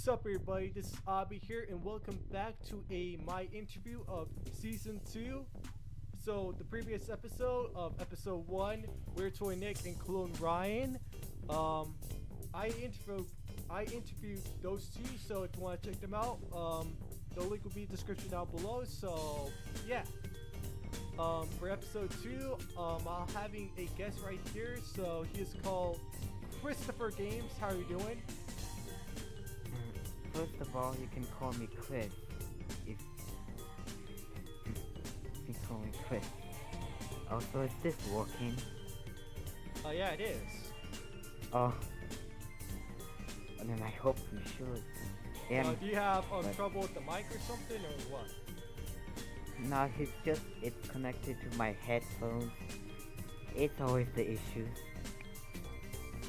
What's up, everybody? This is Abby here, and welcome back to my interview of season 2. So, the previous episode of episode 1, Weird Toy Nick and Clone Ryan. Um, I interviewed those two. So, if you want to check them out, the link will be in the description down below. So, yeah. For episode 2, I'm having a guest right here. So, he is called Christopher Games. How are you doing? First of all, you can call me Chris. If you call me Chris. Also, is this working? Oh, yeah, it is. Oh. And then I hope you should. Do you have trouble with the mic or something, or what? No, it's connected to my headphones. It's always the issues.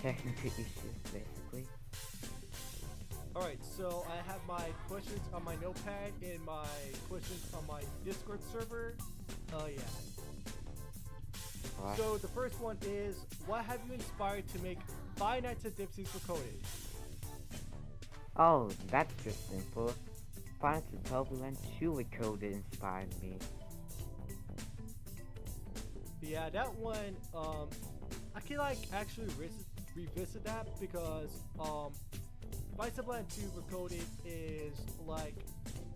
Technical issues, basically. Alright, so I have my questions on my notepad and my questions on my Discord server. Yeah. What? So the first one is, what have you inspired to make Five Nights at Dipsy's Recoded? Oh, that's just simple. Final Turbulence 2 Recoded inspired me. Yeah, that one, I can actually revisit that because, Turbulence 2 Recoded is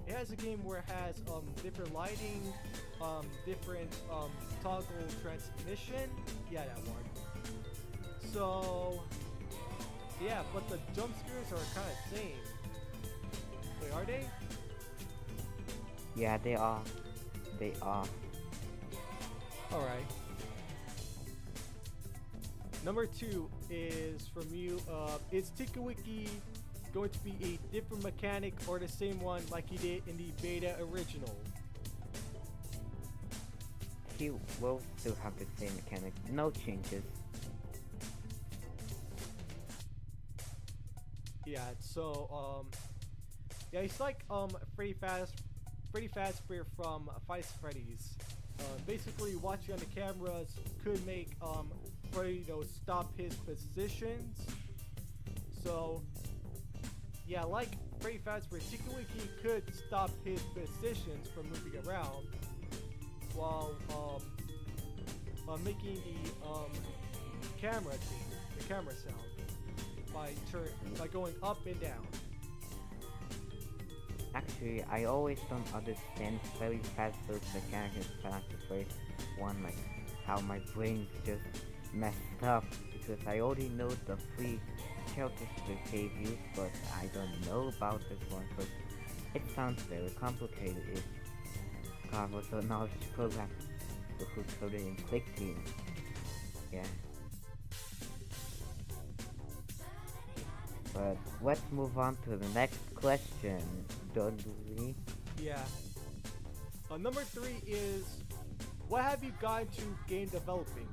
it has a game where it has different lighting, different toggle transmission. Yeah, that one. So yeah, but the jump scares are kind of same. Wait, are they? Yeah, they are. They are. Alright. Number 2 is from you. Is Tikawiki going to be a different mechanic or the same one like he did in the beta original? He will still have the same mechanic, no changes. Yeah, so yeah, it's like Freddy Fazbear from Five Freddy's. Basically, watching on the cameras could make Freddy, stop his positions. So yeah, like Freddy Fazbear, Tikawiki could stop his positions from moving around while making the camera sound by going up and down. Actually, I always don't understand very Fazbear's mechanic in Final Fantasy 1, like how my brain's just messed up, because I already know the three characters behaviors, but I don't know about this one, because it sounds very complicated if God was a knowledge program who coded in Click Team. Yeah. But let's move on to the next question, don't we? Yeah. Number 3 is, what have you gotten to game developing?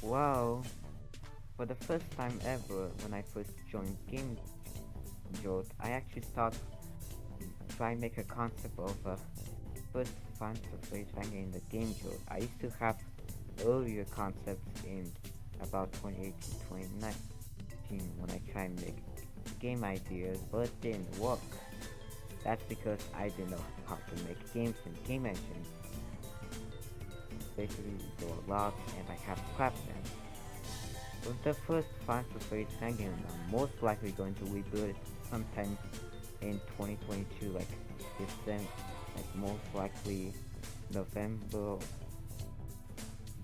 Wow. For the first time ever, when I first joined Game Jolt, I actually started trying to make a concept of a first Fantasy in the Game Jolt. I used to have earlier concepts in about 2018-2019 when I tried to make game ideas, but it didn't work. That's because I didn't know how to make games in game engines. Basically, there were a lot, and I have scrapped them. With the first Final Fantasy game, I'm most likely going to rebuild it sometime in 2022, like December, like most likely November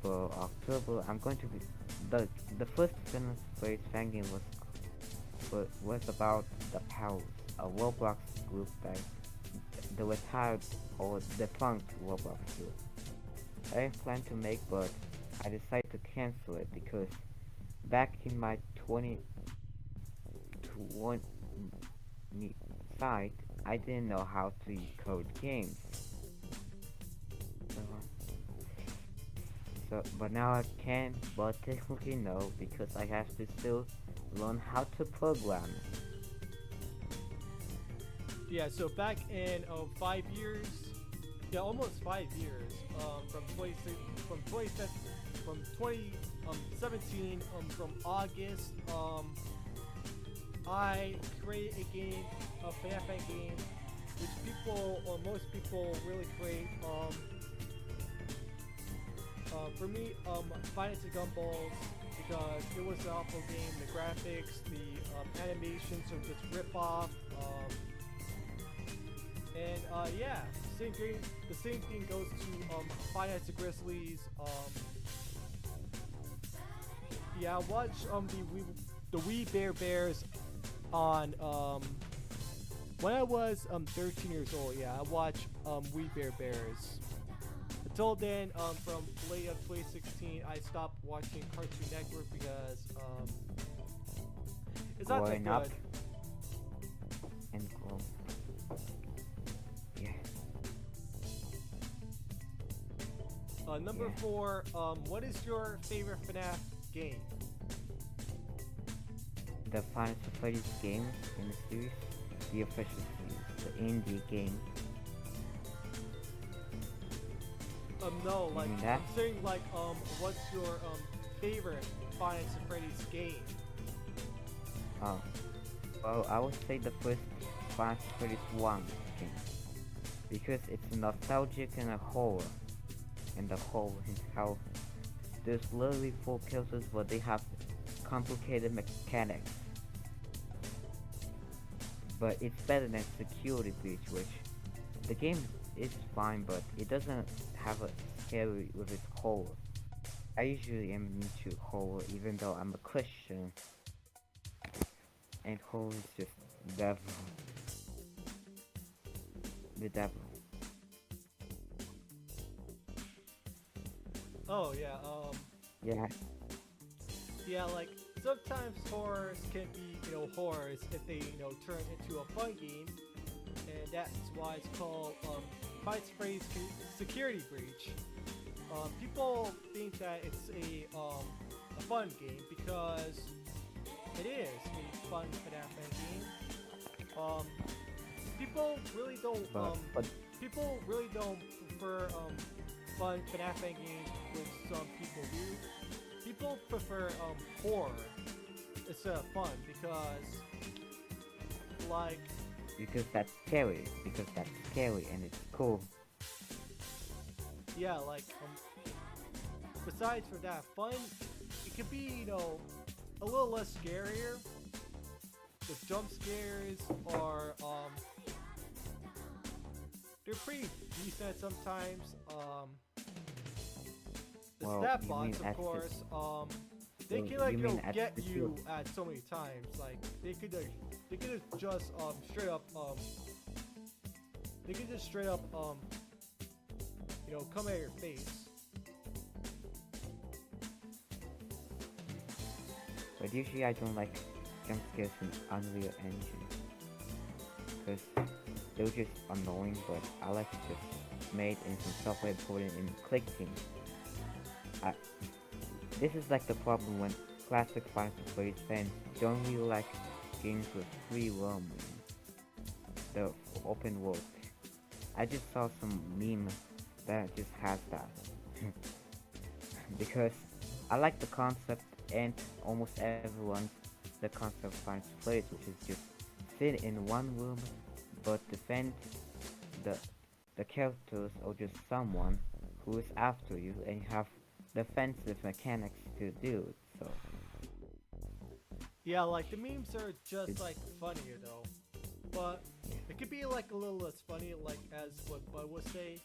or October. I'm going to be the first Final Fantasy game was about the Pals, a Roblox group that the retired or defunct Roblox group. I planned to make, but I decided to cancel it because back in my 2020 site, I didn't know how to code games. But now I can, but technically no, because I have to still learn how to program. Yeah, so back in 5 years, yeah, almost 5 years, from 2017, from August I create a game, a FNAD game, which people or most people really create. For me, Final Fantasy Gumballs because it was an awful game. The graphics, the animations are just rip off. Yeah, same thing. The same thing goes to Final Fantasy Grizzlies. Yeah, I watched the Wee Bear Bears on when I was 13 years old. Yeah, I watched Wee Bear Bears. Until then, from late of 2016, I stopped watching Cartoon Network because it's not that Growing up good. and grow. Yeah. Number Yeah. 4, what is your favorite FNAF game? The Final Fantasy game in the series, the official series, the indie game. No, You like mean that? I'm saying like what's your favorite Final Fantasy game? Oh, well, I would say the first Final Fantasy 1 game because it's nostalgic and a horror, and the horror is how there's literally 4 characters, but they have complicated mechanics. But it's better than Security Breach, which the game is fine, but it doesn't have a scary with its horror. I usually am into horror, even though I'm a Christian, and horror is just devil. The devil. Oh yeah, Yeah, yeah, like sometimes horrors can be, horrors if they, turn into a fun game, and that's why it's called Fight Spray's Security Breach. People think that it's a fun game because it is a fun FNAF game. People really don't but people really don't prefer fun FNAF games, which some people do. People prefer horror instead of fun because, like, because that's scary, and it's cool. yeah, like besides for that, fun it could be, a little less scarier. The jump scares are they're pretty decent sometimes. The Well, stat you bots, mean of at the- course, they Well, can like you mean at get the you field. at so many times. Like they could just straight up they could just straight up come at your face. But usually I don't like jump scares in Unreal Engine because they're just annoying, but I like it just made in some software, put it in clicking. This is like the problem when classic Final Fantasy fans don't really like games with free roaming, the open world. I just saw some meme that just has that because I like the concept, and almost everyone's the concept of Final Fantasy, which is just sit in one room but defend the characters or just someone who is after you, and you have defensive mechanics to do it. So Yeah, like the memes are just like funnier though, but it could be like a little less funny, like as what Bud would say.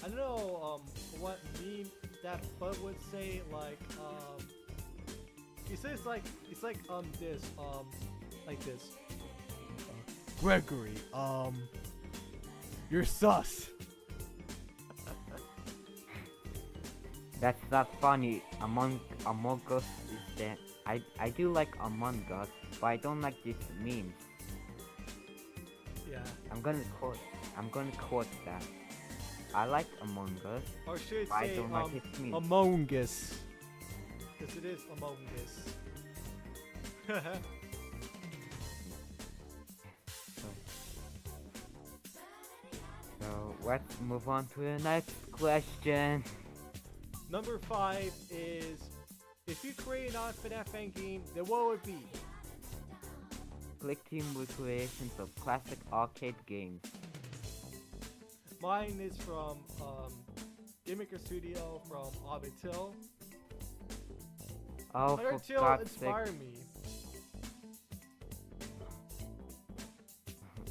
I don't know what meme that Bud would say. Like he says it's like this. Gregory, you're sus. that's not funny. Among Us is that I do like Among Us, but I don't like these memes. Yeah. I'm gonna quote that. I like Among Us, Or should but I say don't like its memes. Among Us. Because it is Among Us. So let's move on to the next question. Number 5 is If you create a non-FNAF fan game, then what would it be? Collecting recreations of classic arcade games. Mine is from Game Maker Studio from abid680513's. Oh, for abid680513 God's sake. inspired me.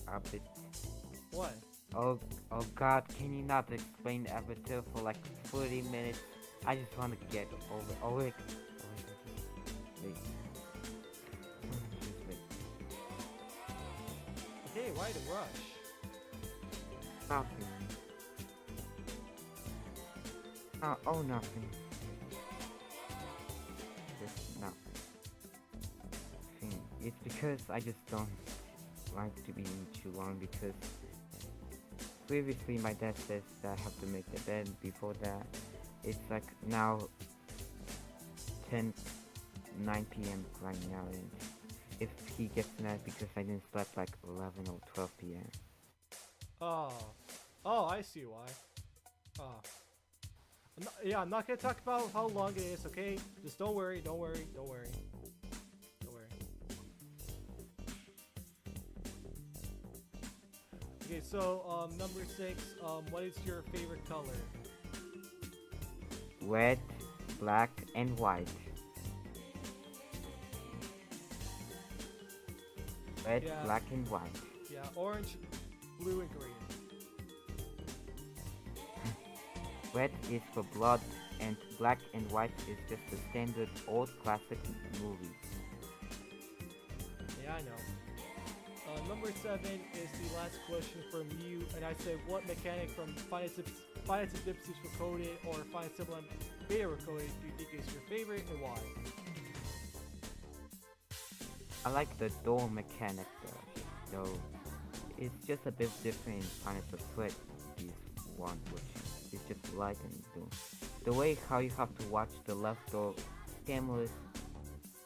Abid. What? Oh God, can you not explain Avatar for like 30 minutes? I just want to get over. Oh wait. Wait. Okay, why the rush? Nothing. Oh, nothing. Just nothing. It's because I just don't like to be too long because previously my dad says that I have to make the bed. Before that, it's like now 9 p.m. right now, and if he gets mad because I didn't sleep like 11 or 12 p.m. Oh, I see why. I'm not gonna talk about how long it is, okay? Just don't worry. Okay, so number 6, what is your favorite color? Red, black, and white. Red, Yeah. black, and white. Yeah, orange, blue, and green. Red is for blood, and black and white is just the standard old classic movie. Yeah, I know. Number 7 is the last question from you, and I said, what mechanic from FNATL Dipsy's Recoded or FNATL Beta Recoded do you think is your favorite and why? I like the door mechanic though it's just a bit different in FNATL Sweat, this one, which is just light and doom. The way how you have to watch the left door camera is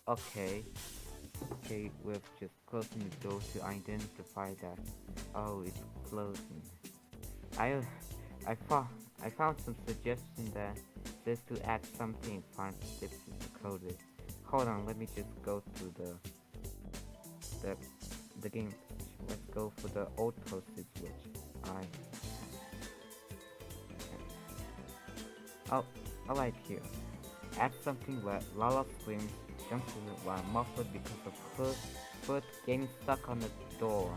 okay, with just closing the door to identify that, oh, it's closing. I found some suggestion that says to add something in FNATL Dipsy's Recoded. Hold on, let me just go to the game. Let's go for the old posted switch. Oh, right here. Add something where Lala screams, jumps while muffled because of her foot getting stuck on the door.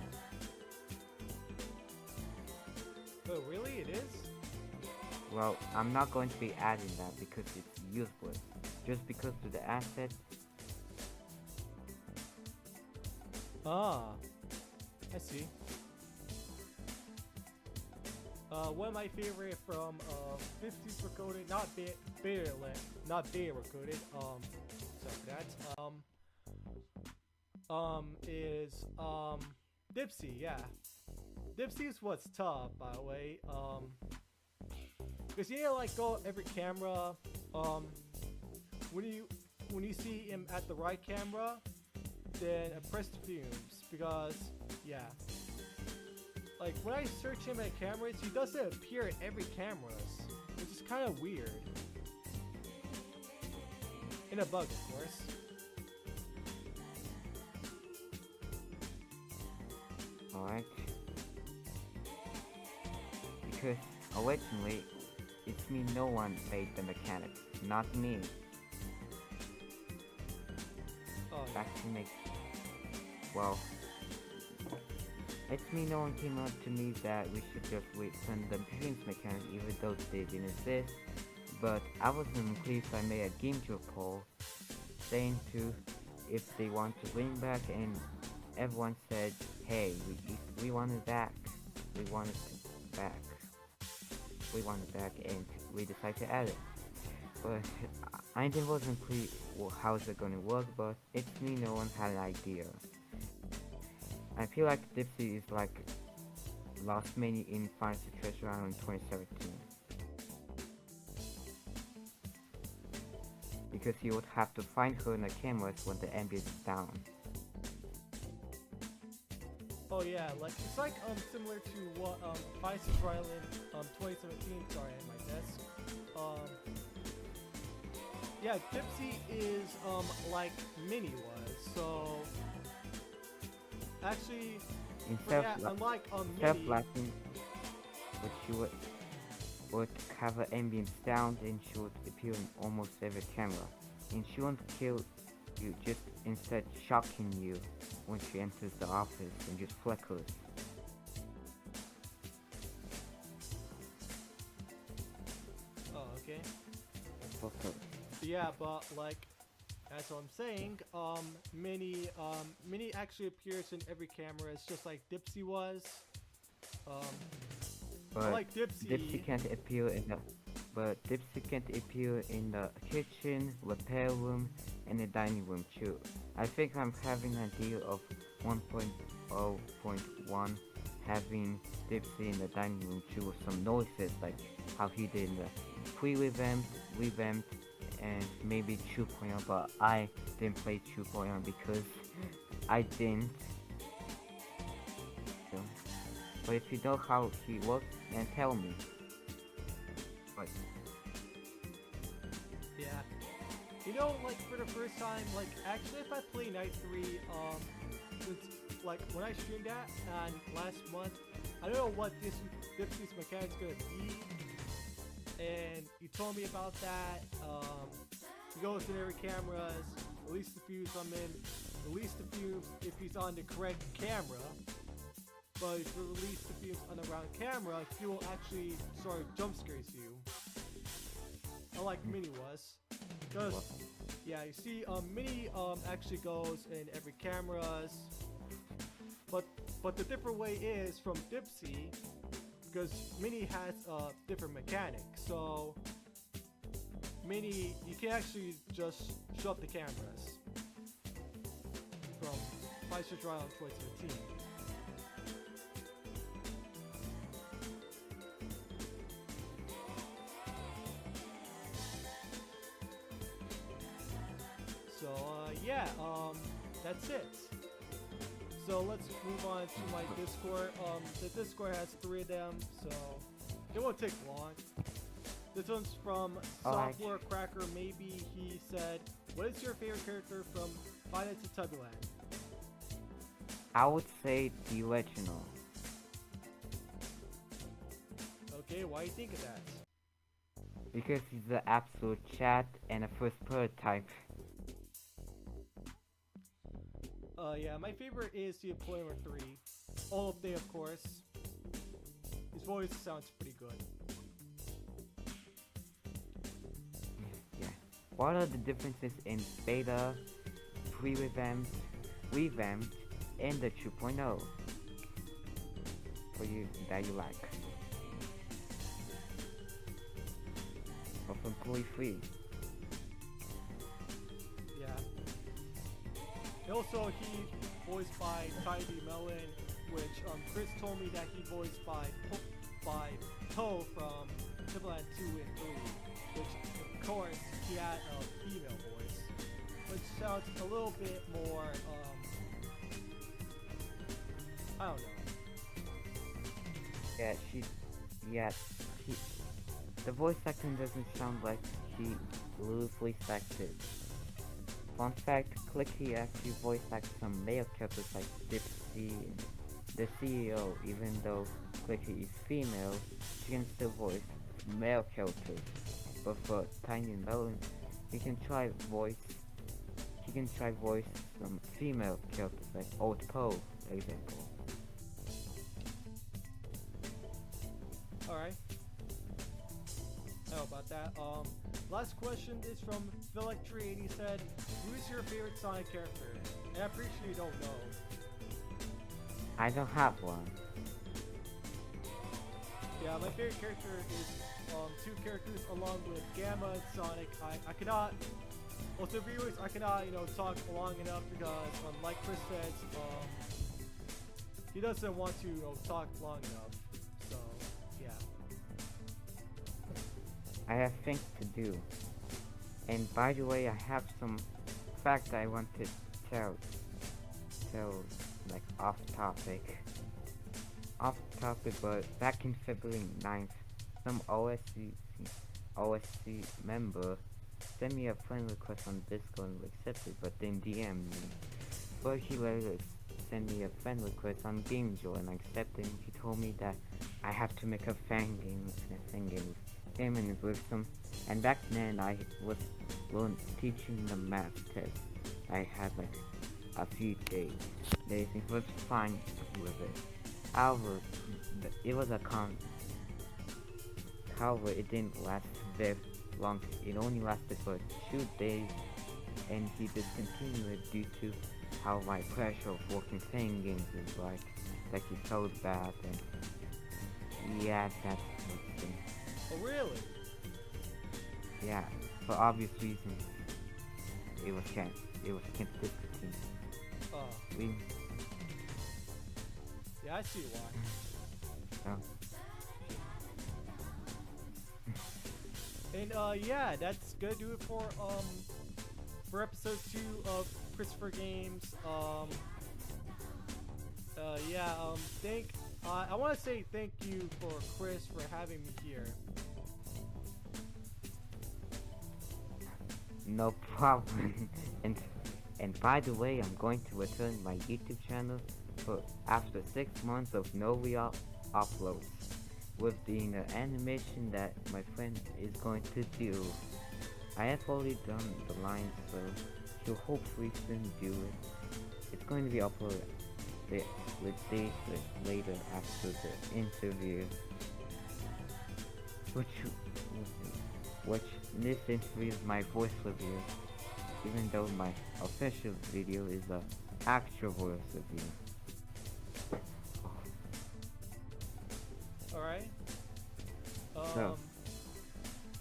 Oh, really? It is? Well, I'm not going to be adding that because it's useless. Just because of the asset. Ah, I see. One of my favorite from 50s Recoded, not beta Recoded. Sorry for that. Is Dipsy. Yeah, Dipsy is what's tough, by the way. Cause you need to like go every camera. When you see him at the right camera, then press the fumes, because yeah, like when I search him at cameras, he doesn't appear at every cameras, which is kind of weird. In a bug, of course. Alright. Because originally, it's me, no one made the mechanics, not me. Oh, yeah. That can make... Well... It's me, no one came up to me that we should just return the Dreams mechanic even though they didn't exist. But I wasn't pleased. I made a GameCube poll saying to if they want to bring back, and everyone said, hey, we want it back. We want it back. We want it back, and we decided to add it. But I wasn't clear how is it gonna work, but it's me, no one had an idea. I feel like Dipsy is like Lost Mini in Final Treasure Island 2017. Because you would have to find her in the cameras when the ambient is down. Oh yeah, like it's like similar to what Final Treasure Island 2017. Sorry, at my desk. Yeah, Dipsy is like Mini was. So actually, Instead yeah, of, unlike instead of Mini, laughing, what she would have her ambient sound and she would appear in almost every camera. And she won't kill you, just instead shocking you when she enters the office and just flickers. oh okay, Flickers. yeah, but like as I'm saying, Mini actually appears in every camera. It's just like Dipsy was. Um, I But like Dipsy. Dipsy can't appear in the Dipsy can't appear in the kitchen, repair room, and the dining room too. I think I'm having an idea of 1.0.1 having Dipsy in the dining room too with some noises like how he did in the pre-revamp, revamped, and maybe 2.0, but I didn't play 2.0 because I didn't. So, but if you know how he works, then tell me. But Yeah. You know, like for the first time, like actually if I play Night 3, since like when I streamed that and last month, I don't know what this Dipsy's mechanic's gonna be. And you told me about that. He goes in every cameras, release the fuse I'm in, release the fuse if he's on the correct camera. But if you release the fuse on the wrong camera, he will actually sort of jump scares you. Unlike Mini was. Because, yeah, you see, Mini actually goes in every cameras. But the different way is from Dipsy, because Mini has a different mechanic. So, Mini, you can actually just show up the cameras. From Vice Trial in 2017. So yeah, that's it. So let's move on to my Discord. The Discord has 3 of them, so it won't take long. This one's from Software Cracker. Maybe he said, "What is your favorite character from Final to Tubuland?" I would say the original. Okay, why do you think of that? Because he's the absolute chat and a first prototype. Yeah, my favorite is the Employer 3. All of day, of course. His voice sounds pretty good. Yeah. What are the differences in beta, pre-revamped, revamped, and the 2.0 for you that you like? Of employee free. Yeah. Also, he voiced by Tidy Melon, which Chris told me that he voiced by Poe from Timberland 2 and 3, which of course he had a female voice, which sounds a little bit more I don't know. Yeah, the voice acting doesn't sound like she loosely acted. Fun fact, Clicky actually voice acts some male characters like Dipsy and the CEO. Even though Clicky is female, she can still voice male characters. But for Tiny Melon, he can try voice some female characters like Old Poe, for example. Alright. I know about that. Last question is from Philec3, and he said, "Who is your favorite Sonic character?" And I'm pretty sure you don't know. I don't have one. Yeah, my favorite character is 2 characters along with Gamma and Sonic. I cannot, well, to viewers, I cannot, talk long enough because, like Chris says, he doesn't want to, talk long enough. So, yeah. I have things to do. And by the way, I have some fact I want to tell like off topic, but back in February 9th, some OSC member sent me a friend request on Discord and accepted, but then DM me. But he later sent me a friend request on GameJoy and I accepted. He told me that I have to make a fan game with him and his wisdom. And back then I was teaching the math test. I had like a few days. It was fine with it. However, it was a However, it didn't last very long. It only lasted for 2 days, and he discontinued it due to how my pressure of working fan games is like he felt bad, and yeah, that's the thing. Oh, really? Yeah, for obvious reasons, it was discontinued. Oh. Yeah, I see why. Oh. And yeah, that's gonna do it for episode 2 of Christopher Games. I want to say thank you for Chris for having me here. No problem. and by the way, I'm going to return my YouTube channel after 6 months of no real uploads, with the animation that my friend is going to do. I have already done the lines, so he'll hopefully soon do it. It's going to be uploaded with days later after the interview, which this interview is my voice review, even though my official video is the actual voice review. Alright. So.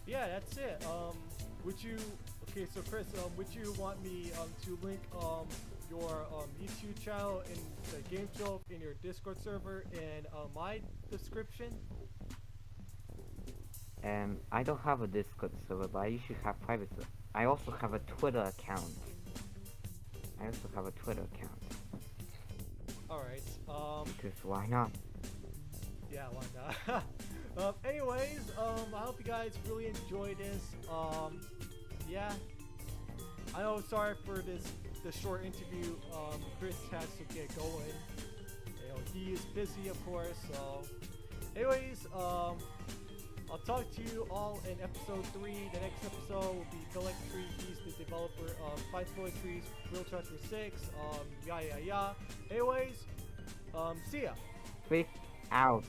Yeah, that's it. So Chris, would you want me to link your YouTube channel in the game show in your Discord server in my description? I don't have a Discord server, but I usually have private server. I also have a Twitter account. Alright. Because why not? Yeah, why not? Anyways, I hope you guys really enjoyed this. Yeah. I know, sorry for the short interview. Chris has to get going. You know, he is busy, of course. So, anyways, I'll talk to you all in episode 3. The next episode will be Phil Tree. He's the developer of Fight Trees, Real Transfer 6. Yeah. Anyways, see ya. Peace out.